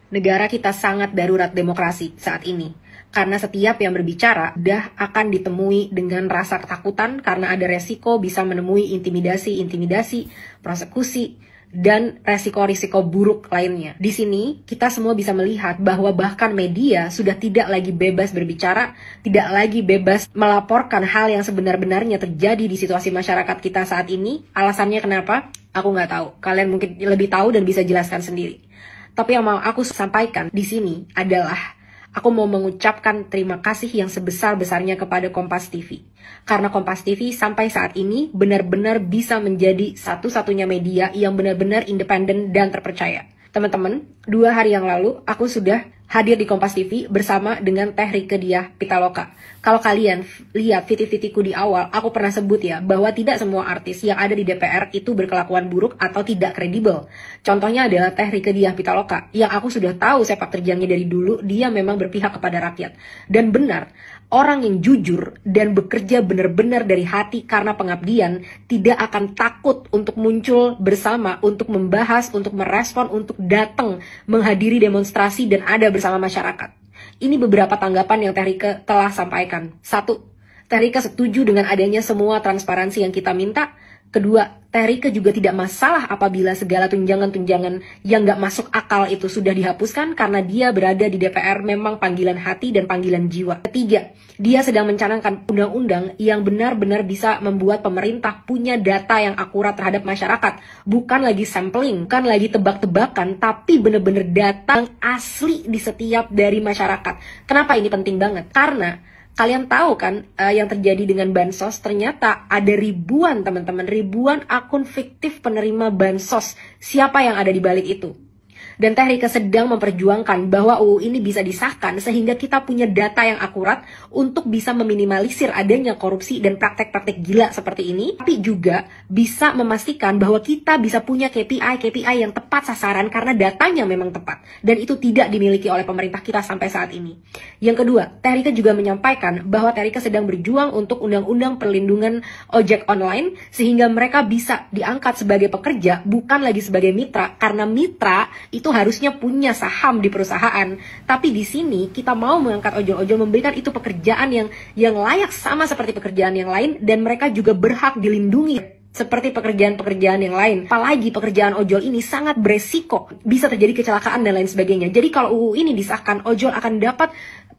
Negara kita sangat darurat demokrasi saat ini. Karena setiap yang berbicara dah akan ditemui dengan rasa ketakutan karena ada resiko bisa menemui intimidasi, persekusi, dan resiko-risiko buruk lainnya. Di sini, kita semua bisa melihat bahwa bahkan media sudah tidak lagi bebas berbicara, tidak lagi bebas melaporkan hal yang sebenar-benarnya terjadi di situasi masyarakat kita saat ini. Alasannya kenapa? Aku nggak tahu. Kalian mungkin lebih tahu dan bisa jelaskan sendiri. Tapi yang mau aku sampaikan di sini adalah aku mau mengucapkan terima kasih yang sebesar-besarnya kepada Kompas TV. Karena Kompas TV sampai saat ini benar-benar bisa menjadi satu-satunya media yang benar-benar independen dan terpercaya. Teman-teman, 2 hari yang lalu aku sudah hadir di Kompas TV bersama dengan Teh Rieke Diah Pitaloka. Kalau kalian lihat video-videoku di awal, aku pernah sebut ya, bahwa tidak semua artis yang ada di DPR itu berkelakuan buruk atau tidak kredibel. Contohnya adalah Teh Rieke Diah Pitaloka, yang aku sudah tahu sepak terjangnya dari dulu, dia memang berpihak kepada rakyat. Dan benar, orang yang jujur dan bekerja benar-benar dari hati karena pengabdian tidak akan takut untuk muncul bersama, untuk membahas, untuk merespon, untuk datang menghadiri demonstrasi dan ada bersama masyarakat. Ini beberapa tanggapan yang Teh Rieke telah sampaikan. 1. Teh Rieke setuju dengan adanya semua transparansi yang kita minta. Kedua, Teh Rieke juga tidak masalah apabila segala tunjangan-tunjangan yang gak masuk akal itu sudah dihapuskan karena dia berada di DPR memang panggilan hati dan panggilan jiwa. Ketiga, dia sedang mencanangkan undang-undang yang benar-benar bisa membuat pemerintah punya data yang akurat terhadap masyarakat. Bukan lagi sampling, bukan lagi tebak-tebakan, tapi benar-benar data yang asli di setiap dari masyarakat. Kenapa ini penting banget? Karena kalian tahu kan yang terjadi dengan Bansos, ternyata ada ribuan teman-teman, ribuan akun fiktif penerima Bansos. Siapa yang ada di balik itu? Dan Teh Rieke sedang memperjuangkan bahwa UU ini bisa disahkan sehingga kita punya data yang akurat untuk bisa meminimalisir adanya korupsi dan praktek-praktek gila seperti ini. Tapi juga bisa memastikan bahwa kita bisa punya KPI yang tepat sasaran karena datanya memang tepat. Dan itu tidak dimiliki oleh pemerintah kita sampai saat ini. Yang kedua, Teh Rieke juga menyampaikan bahwa Teh Rieke sedang berjuang untuk undang-undang perlindungan ojek online sehingga mereka bisa diangkat sebagai pekerja bukan lagi sebagai mitra, karena mitra itu harusnya punya saham di perusahaan. Tapi di sini kita mau mengangkat ojol-ojol, memberikan itu pekerjaan yang layak sama seperti pekerjaan yang lain dan mereka juga berhak dilindungi seperti pekerjaan-pekerjaan yang lain. Apalagi pekerjaan ojol ini sangat beresiko, bisa terjadi kecelakaan dan lain sebagainya. Jadi kalau UU ini disahkan, ojol akan dapat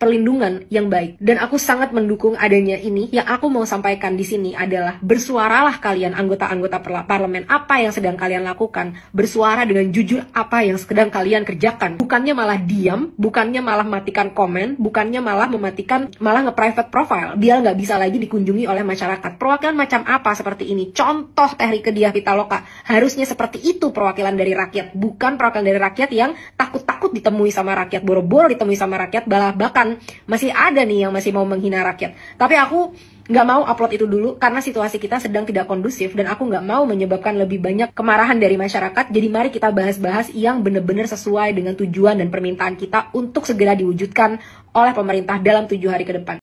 perlindungan yang baik. Dan aku sangat mendukung adanya ini. Yang aku mau sampaikan di sini adalah bersuaralah kalian anggota-anggota parlemen, apa yang sedang kalian lakukan. Bersuara dengan jujur apa yang sedang kalian kerjakan. Bukannya malah diam, bukannya malah matikan komen, bukannya malah malah nge-private profile biar nggak bisa lagi dikunjungi oleh masyarakat. Perwakilan macam apa seperti ini? Contoh Teh Rieke Diah Pitaloka. Harusnya seperti itu perwakilan dari rakyat, bukan perwakilan dari rakyat yang takut-takut ditemui sama rakyat, boro-boro ditemui sama rakyat, bahkan masih ada nih yang masih mau menghina rakyat. Tapi aku nggak mau upload itu dulu karena situasi kita sedang tidak kondusif dan aku nggak mau menyebabkan lebih banyak kemarahan dari masyarakat. Jadi mari kita bahas-bahas yang benar-benar sesuai dengan tujuan dan permintaan kita untuk segera diwujudkan oleh pemerintah dalam 7 hari ke depan.